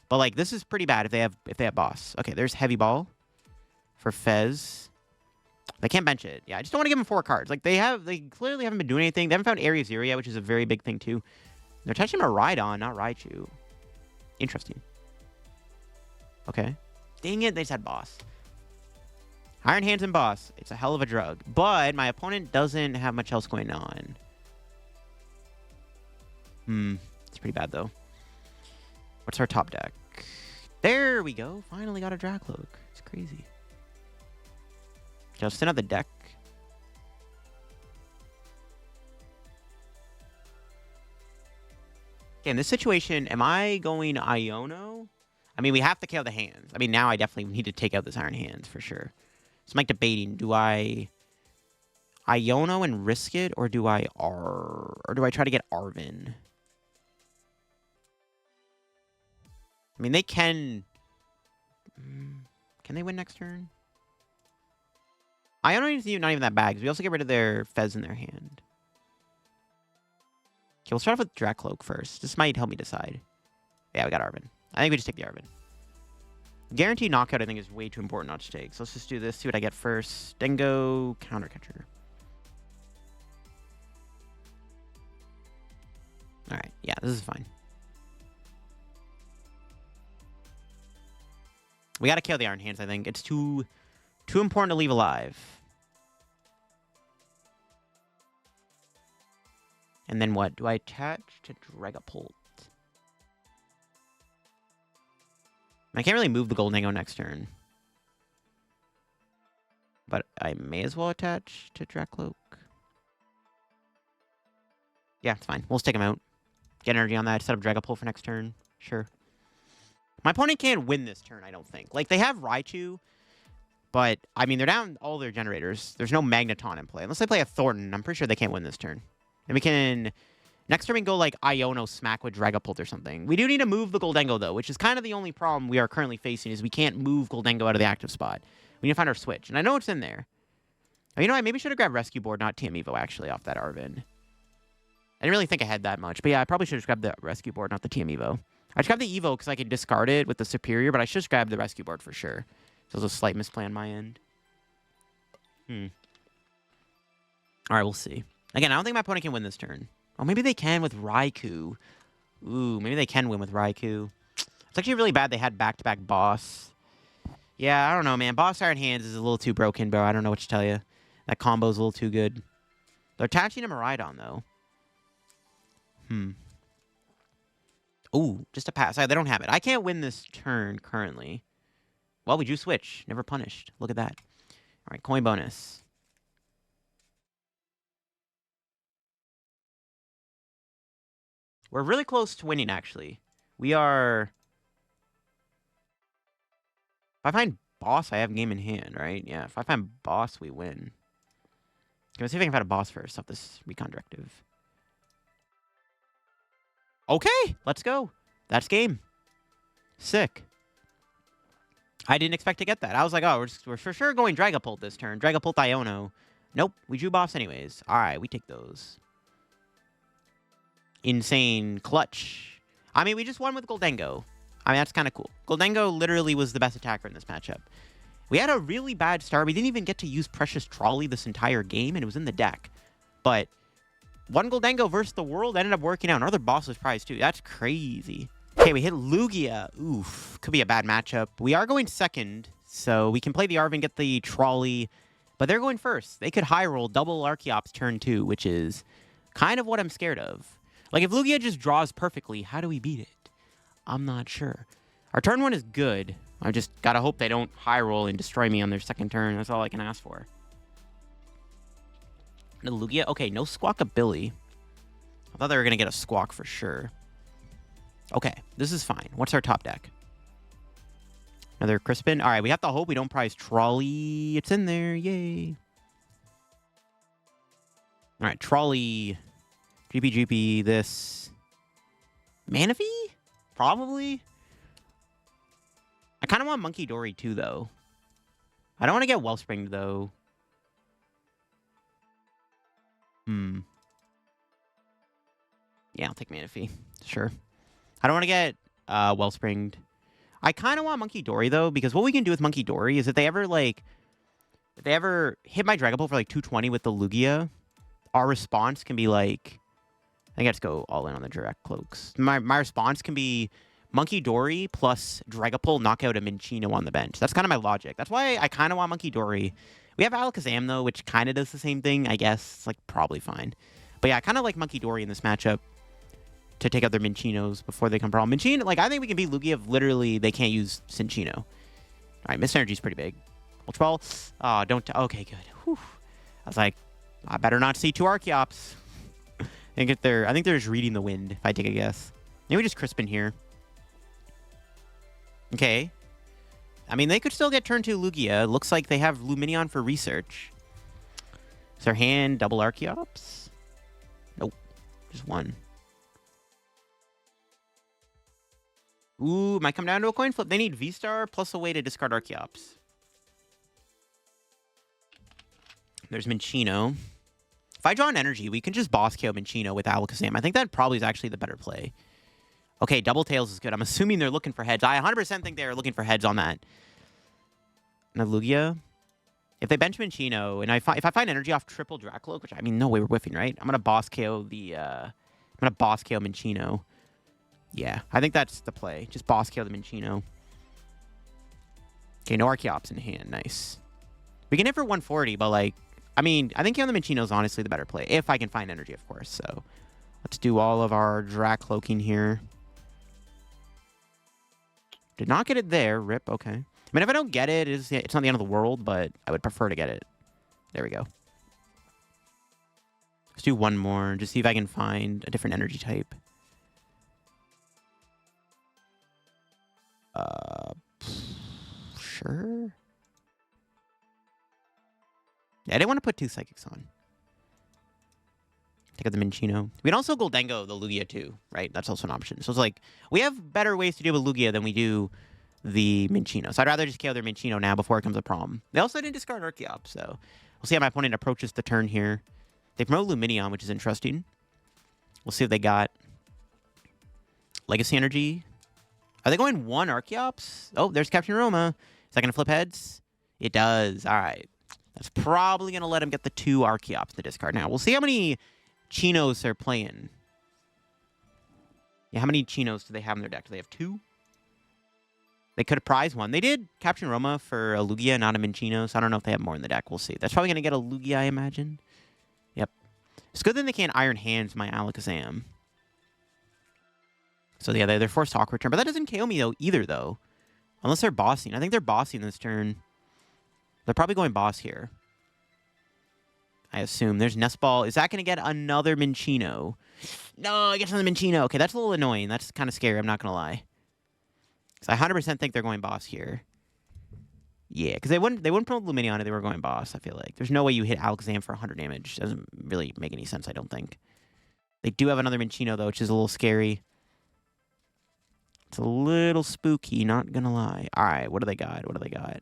But, like, this is pretty bad if they have boss. Okay, there's Heavy Ball for Fez. They can't bench it. Yeah, I just don't want to give them 4 cards. Like, they clearly haven't been doing anything. They haven't found Area 0 yet, which is a very big thing, too. They're touching Miraidon, not Raichu. Interesting. Okay. Dang it, they just had boss. Iron Hands and boss. It's a hell of a drug. But my opponent doesn't have much else going on. It's pretty bad, though. What's our top deck? There we go. Finally got a Drakloak. It's crazy. Okay, let's send out the deck. Okay, in this situation, am I going Iono? I mean, we have to KO the hands. I mean, now I definitely need to take out this Iron Hands for sure. So I'm like debating, do I Iono and risk it, or do I try to get Arven? I mean, they can they win next turn? Iono is not even that bad, because we also get rid of their Fez in their hand. Okay, we'll start off with Drakloak first. This might help me decide. Yeah, we got Arven. I think we just take the Arven. Guaranteed knockout, I think, is way too important not to take. So let's just do this, see what I get first. Dengo, Countercatcher. Alright, yeah, this is fine. We gotta kill the Iron Hands, I think. It's too important to leave alive. And then what? Do I attach to Dragapult? I can't really move the Gholdengo next turn. But I may as well attach to Drakloak. Yeah, it's fine. We'll stick him out. Get energy on that. Set up Dragapult for next turn. Sure. My opponent can't win this turn, I don't think. Like, they have Raichu, but, I mean, they're down all their generators. There's no Magneton in play. Unless they play a Thornton, I'm pretty sure they can't win this turn. And we can... Next turn we can go, like, Iono smack with Dragapult or something. We do need to move the Gholdengo, though, which is kind of the only problem we are currently facing, is we can't move Gholdengo out of the active spot. We need to find our switch. And I know it's in there. Oh, you know what? I maybe should have grabbed Rescue Board, not TM Evo, actually, off that Arven. I didn't really think I had that much. But yeah, I probably should have grabbed the Rescue Board, not the TM Evo. I just grabbed the Evo because I could discard it with the Superior, but I should just grab the Rescue Board for sure. So it was a slight misplay on my end. Alright, we'll see. Again, I don't think my opponent can win this turn. Oh, maybe they can with Raikou. Ooh, maybe they can win with Raikou. It's actually really bad they had back-to-back Boss. Yeah, I don't know, man. Boss Iron Hands is a little too broken, bro. I don't know what to tell you. That combo's a little too good. They're attaching to Miraidon, though. Ooh, just a pass. They don't have it. I can't win this turn currently. Well, we drew switch. Never punished. Look at that. All right, coin bonus. We're really close to winning, actually. We are... If I find Boss, I have game in hand, right? Yeah, if I find Boss, we win. Let's see if I can find a Boss first off this Recon Directive. Okay, let's go. That's game. Sick. I didn't expect to get that. I was like, oh, we're for sure going Dragapult this turn. Dragapult Iono. Nope, we drew Boss anyways. All right, we take those. Insane clutch. I mean, we just won with Gholdengo. I mean, that's kind of cool. Gholdengo literally was the best attacker in this matchup. We had a really bad start. We didn't even get to use Precious Trolley this entire game, and it was in the deck. But one Gholdengo versus the world ended up working out. Another boss was prize, too. That's crazy. Okay, we hit Lugia. Oof. Could be a bad matchup. We are going second, so we can play the Arven, get the Trolley. But they're going first. They could high roll double Archeops turn 2, which is kind of what I'm scared of. Like, if Lugia just draws perfectly, how do we beat it? I'm not sure. Our turn 1 is good. I just gotta hope they don't high roll and destroy me on their second turn. That's all I can ask for. No Lugia? Okay, no Squawkabilly. I thought they were gonna get a Squawk for sure. Okay, this is fine. What's our top deck? Another Crispin. All right, we have to hope we don't prize Trolley. It's in there. Yay. All right, Trolley. Dreepy, this. Manaphy? Probably. I kind of want Munkidori too, though. I don't want to get Wellspring, though. Yeah, I'll take Manaphy. Sure. I don't want to get Wellspringed. I kind of want Munkidori, though, because what we can do with Munkidori is if they ever, like... If they ever hit my Dragapult for, like, 220 with the Lugia, our response can be, like... I think I just go all in on the Drakloaks. My response can be Munkidori plus Dragapult knock out a Minccino on the bench. That's kind of my logic. That's why I kind of want Munkidori. We have Alakazam, though, which kind of does the same thing, I guess. It's, like, probably fine. But yeah, I kind of like Munkidori in this matchup to take out their Mincinos before they come problem. Minccino, like, I think we can beat Lugia if literally they can't use Cinccino. All right, Mist Energy's pretty big. Ultra Ball. Oh, don't... Okay, good. Whew. I was like, I better not see 2 Archeops. I think they're just reading the wind, if I take a guess. Maybe just Crispin here. Okay. I mean, they could still get turn 2 Lugia. Looks like they have Lumineon for research. Is their hand double Archeops? Nope. Just one. Ooh, might come down to a coin flip. They need V-Star plus a way to discard Archeops. There's Minccino. If I draw an energy, we can just boss KO Minccino with Alakazam. I think that probably is actually the better play. Okay, Double Tails is good. I'm assuming they're looking for heads. I 100% think they're looking for heads on that. Now, Lugia. If they bench Minccino, and if I find energy off triple Drakloak, which, I mean, no way we're whiffing, right? I'm going to boss KO the going to boss KO Minccino. Yeah, I think that's the play. Just boss KO the Minccino. Okay, no Archeops in hand. Nice. We can hit for 140, but like, I mean, I think KO the Minccino is honestly the better play. If I can find energy, of course. So let's do all of our Drakloaking here. Did not get it there. Rip. Okay. I mean, if I don't get it, it's not the end of the world, but I would prefer to get it. There we go. Let's do one more. Just see if I can find a different energy type. Sure. Yeah, I didn't want to put 2 Psychics on. Take out the Minccino. We can also Gholdengo the Lugia too, right? That's also an option. So it's like, we have better ways to deal with Lugia than we do the Minccino. So I'd rather just KO their Minccino now before it becomes a problem. They also didn't discard Archeops, so we'll see how my opponent approaches the turn here. They promote Lumineon, which is interesting. We'll see if they got Legacy Energy. Are they going 1 Archeops? Oh, there's Captain Roma. Is that going to flip heads? It does. All right. That's probably going to let him get the 2 Archeops in the discard. Now, we'll see how many Chinos they're playing. Yeah, how many Chinos do they have in their deck? Do they have 2? They could have prized 1. They did Captain Roma for a Lugia, not a Minccino, so I don't know if they have more in the deck. We'll see. That's probably going to get a Lugia, I imagine. Yep. It's good that they can't Iron Hands my Alakazam. So yeah, they're forced to awkward turn. But that doesn't KO me though either, though. Unless they're bossing. I think they're bossing this turn. They're probably going boss here. I assume. There's Nest Ball. Is that going to get another Minccino? No, I get another Minccino. Okay, that's a little annoying. That's kind of scary, I'm not going to lie. Because I 100% think they're going boss here. Yeah, because they wouldn't promote Lumineon if they were going boss, I feel like. There's no way you hit Alakazam for 100 damage. Doesn't really make any sense, I don't think. They do have another Minccino, though, which is a little scary. It's a little spooky, not gonna lie. Alright, what do they got? What do they got?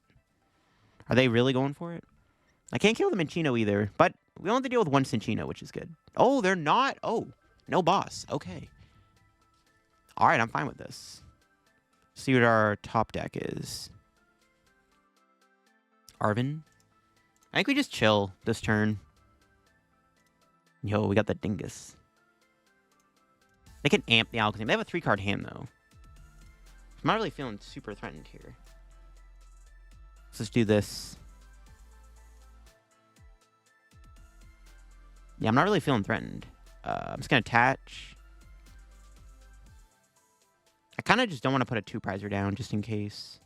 Are they really going for it? I can't kill the Minccino either, but we don't have to deal with 1 Cinccino, which is good. Oh, they're not? Oh, no boss. Okay. Alright, I'm fine with this. See what our top deck is. Arven. I think we just chill this turn. Yo, we got the Dingus. They can amp the Alakazam. They have a 3-card hand, though. I'm not really feeling super threatened here. Let's do this. Yeah, I'm not really feeling threatened. I'm just going to attach. I kind of just don't want to put a 2-prizer down just in case.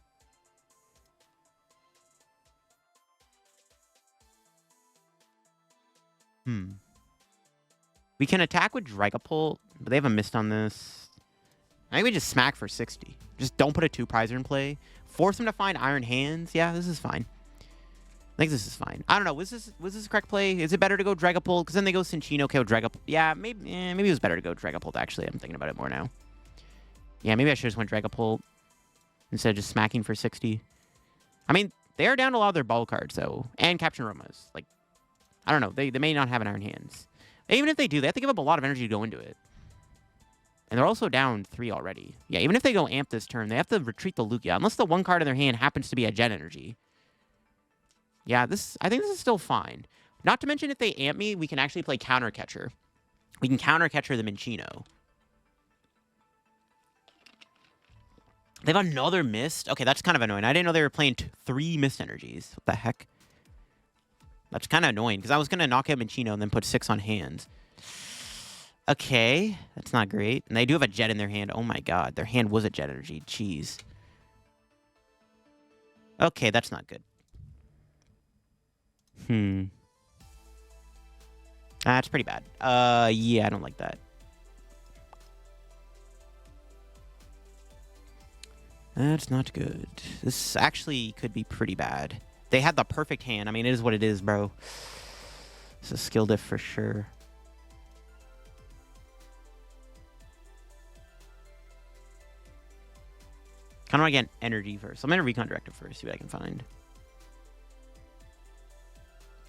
We can attack with Dragapult, but they have a mist on this. I think we just smack for 60. Just don't put a 2-prizer in play. Force them to find Iron Hands. Yeah, this is fine. I think this is fine. I don't know. Was this the correct play? Is it better to go Dragapult? Because then they go Cinccino, KO Dragapult. Yeah, maybe it was better to go Dragapult, actually. I'm thinking about it more now. Yeah, maybe I should have just went Dragapult instead of just smacking for 60. I mean, they are down a lot of their ball cards, though. And Captain Romas. Like, I don't know. They may not have an Iron Hands. Even if they do, they have to give up a lot of energy to go into it. And they're also down 3 already. Yeah, even if they go amp this turn, they have to retreat the Lugia. Unless the 1 card in their hand happens to be a Jet Energy. Yeah, I think this is still fine. Not to mention, if they amp me, we can actually play Counter Catcher. We can Counter Catcher the Minccino. They have another Mist? Okay, that's kind of annoying. I didn't know they were playing 3 Mist Energies. What the heck? That's kind of annoying, because I was going to knock out Minccino and then put 6 on hands. Okay, that's not great. And they do have a Jet in their hand. Oh my god, their hand was a Jet Energy. Jeez. Okay, that's not good. That's pretty bad. Yeah, I don't like that. That's not good. This actually could be pretty bad. They had the perfect hand. I mean, it is what it is, bro. It's a skill diff for sure. Kind of want to get energy first. I'm going to Recon Directive first, see what I can find.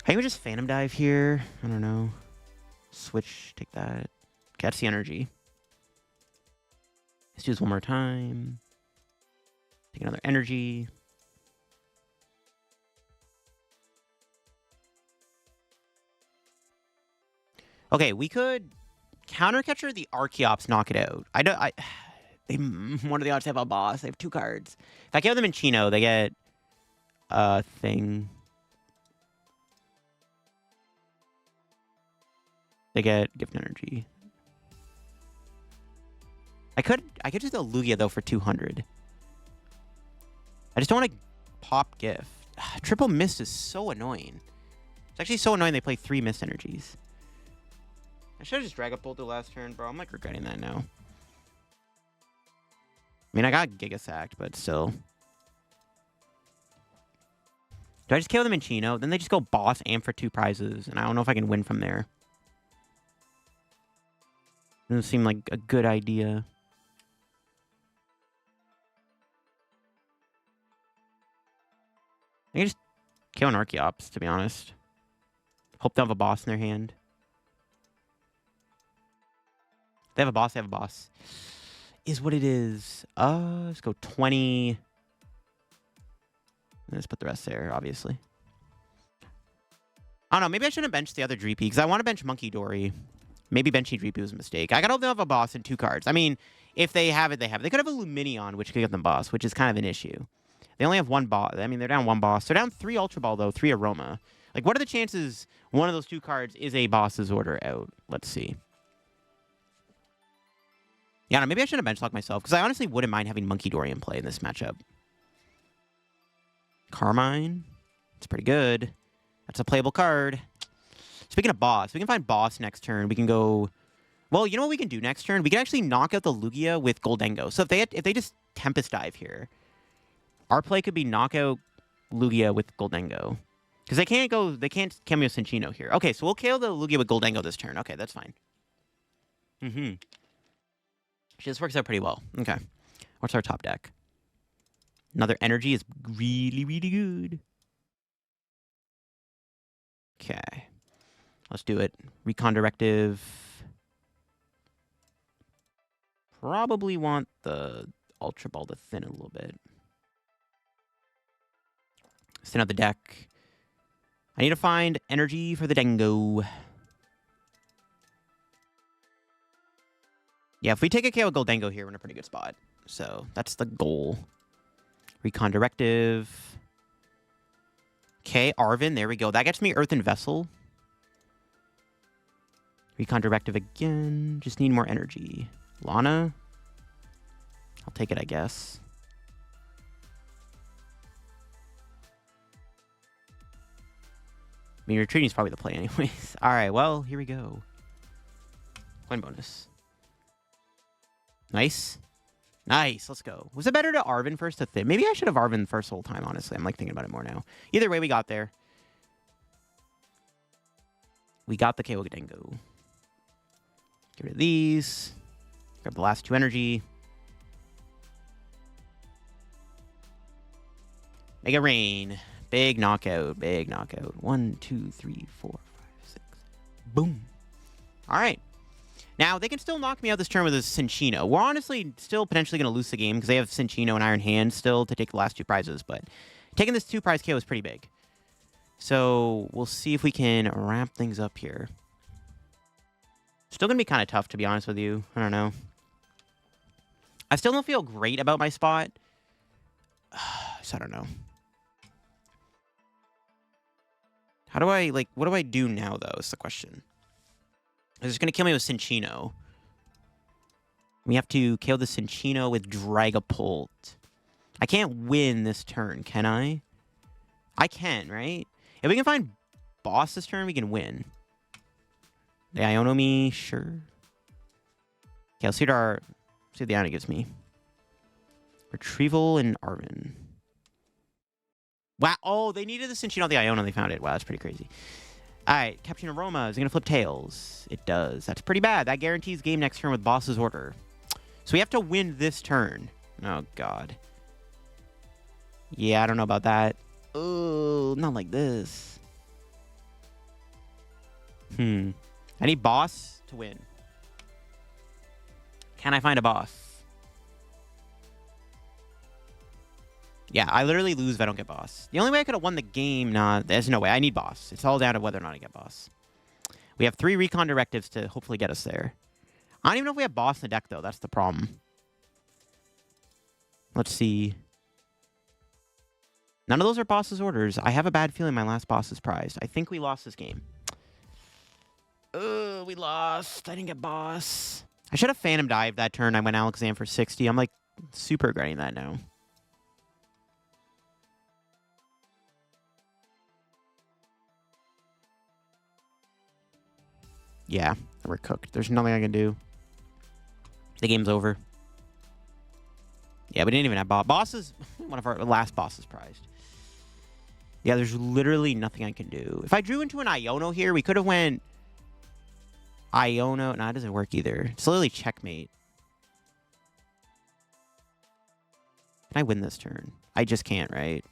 I think we just Phantom Dive here. I don't know. Switch, take that. Catch the energy. Let's do this one more time. Take another energy. Okay, we could Counter Catcher, the Archeops knock it out. One of the odds have a boss. They have 2 cards. If I kill them in Chino, they get a thing. They get gift energy. I could just do the Lugia though for 200. I just don't want to pop gift. Triple mist is so annoying. It's actually so annoying they play 3 mist energies. I should have just Dragapult the last turn, bro. I'm like regretting that now. I mean, I got Giga Sacked, but still. Do I just kill them in Chino? Then they just go boss and for 2 prizes, and I don't know if I can win from there. Doesn't seem like a good idea. I can just kill an Archeops, to be honest. Hope they have a boss in their hand. They have a boss, they have a boss. Is what it is. Let's go 20. Let's put the rest there, obviously. I don't know, maybe I shouldn't bench the other Dreepy, because I want to bench Munkidori. Maybe benching Dreepy was a mistake. I gotta hope they have a boss and 2 cards. I mean, if they have it, they have it. They could have a Luminion, which could get them boss, which is kind of an issue. They only have 1 boss. I mean, they're down 1 boss. They're down 3 Ultra Ball, though, 3 Aroma. Like, what are the chances one of those 2 cards is a boss's order out? Let's see. Yeah, no, maybe I shouldn't have benchlocked myself, because I honestly wouldn't mind having Munkidori in play in this matchup. Carmine. It's pretty good. That's a playable card. Speaking of boss, we can find boss next turn. We can go... Well, you know what we can do next turn? We can actually knock out the Lugia with Gholdengo. So if they just Tempest Dive here, our play could be knock out Lugia with Gholdengo. Because they can't Cameo Cinchino here. Okay, so we'll KO the Lugia with Gholdengo this turn. Okay, that's fine. Actually, this works out pretty well. Okay. What's our top deck? Another energy is really, really good. Okay. Let's do it. Recon Directive. Probably want the Ultra Ball to thin a little bit. Thin out the deck. I need to find energy for the Dengo. Yeah, if we take a KO with Gholdengo here, we're in a pretty good spot. So that's the goal. Recon Directive. Okay, Arven. There we go. That gets me Earthen Vessel. Recon Directive again. Just need more energy. Lana. I'll take it, I guess. I mean, retreating is probably the play anyways. All right, well, here we go. Coin bonus. Nice. Nice, let's go. Was it better to Arven first to thin? Maybe I should have Arven first the whole time, honestly. I'm like thinking about it more now. Either way, we got there. We got the Gholdengo. Get rid of these. Grab the last 2 energy. Make it rain. Big knockout. Big knockout. 1, 2, 3, 4, 5, 6. Boom. All right. Now, they can still knock me out this turn with a Cinchino. We're honestly still potentially going to lose the game because they have Cinchino and Iron Hand still to take the last 2 prizes. But taking this 2 prize KO is pretty big. So we'll see if we can wrap things up here. Still going to be kind of tough, to be honest with you. I don't know. I still don't feel great about my spot. So I don't know. How do I, like, what do I do now, though, is the question. It's going to kill me with Cinchino. We have to kill the Cinchino with Dragapult. I can't win this turn, can I? I can, right? If we can find boss this turn, we can win. The Iono me, sure. Okay, let's see what the Iono gives me. Retrieval and Arven. Wow. Oh, they needed the Cinchino, the Iono, they found it. Wow, that's pretty crazy. All right, Captain Aroma. Is it going to flip tails? It does. That's pretty bad. That guarantees game next turn with boss's order. So we have to win this turn. Oh, God. Yeah, I don't know about that. Oh, not like this. I need boss to win. Can I find a boss? Yeah, I literally lose if I don't get boss. The only way I could have won the game, nah, there's no way. I need boss. It's all down to whether or not I get boss. We have 3 recon directives to hopefully get us there. I don't even know if we have boss in the deck, though. That's the problem. Let's see. None of those are boss's orders. I have a bad feeling my last boss is prized. I think we lost this game. We lost. I didn't get boss. I should have Phantom Dive that turn. I went Alakazam for 60. I'm, like, super regretting that now. Yeah, we're cooked. There's nothing I can do. The game's over. Yeah, we didn't even have bosses. One of our last bosses prized. Yeah, there's literally nothing I can do. If I drew into an Iono here, we could have went Iono. No, it doesn't work either. It's literally checkmate. Can I win this turn? I just can't, right?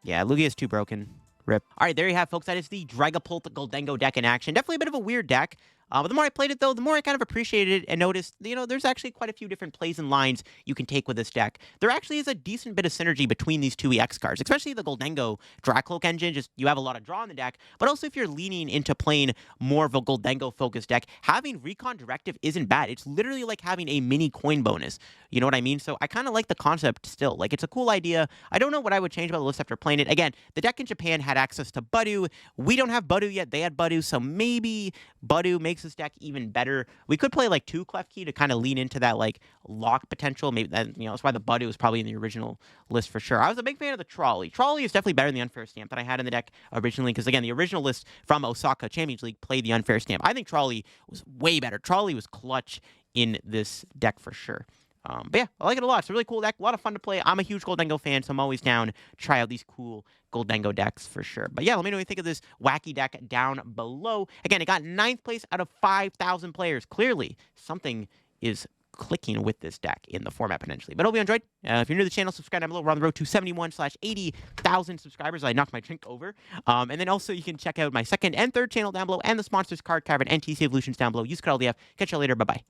Yeah, Lugia is too broken. Rip. All right, there you have, folks. That is the Dragapult Gholdengo deck in action. Definitely a bit of a weird deck. But the more I played it, though, the more I kind of appreciated it and noticed, you know, there's actually quite a few different plays and lines you can take with this deck. There actually is a decent bit of synergy between these two EX cards, especially the Gholdengo Drakloak engine. Just you have a lot of draw in the deck, but also if you're leaning into playing more of a Gholdengo-focused deck, having Recon Directive isn't bad. It's literally like having a mini coin bonus. You know what I mean? So I kind of like the concept still. Like, it's a cool idea. I don't know what I would change about the list after playing it. Again, the deck in Japan had access to Budu. We don't have Budu yet. They had Budu, so maybe Budu makes this deck even better. We could play like 2 Klefki to kind of lean into that like lock potential. Maybe that, you know, that's why the Budu was probably in the original list for sure. I was a big fan of the Trolley. Trolley is definitely better than the Unfair Stamp that I had in the deck originally, because again, the original list from Osaka Champions League played the Unfair Stamp. I think Trolley was way better. Trolley was clutch in this deck for sure. But yeah, I like it a lot. It's a really cool deck. A lot of fun to play. I'm a huge Gholdengo fan, so I'm always down to try out these cool Gholdengo decks for sure. But yeah, let me know what you think of this wacky deck down below. Again, it got 9th place out of 5,000 players. Clearly, something is clicking with this deck in the format potentially. But I hope you enjoyed. If you're new to the channel, subscribe down below. We're on the road to 71/80,000 subscribers. I knocked my drink over. And then also you can check out my second and third channel down below and the sponsors Card Cavern and TC Evolutions down below. Use code LDF. Catch you later. Bye-bye.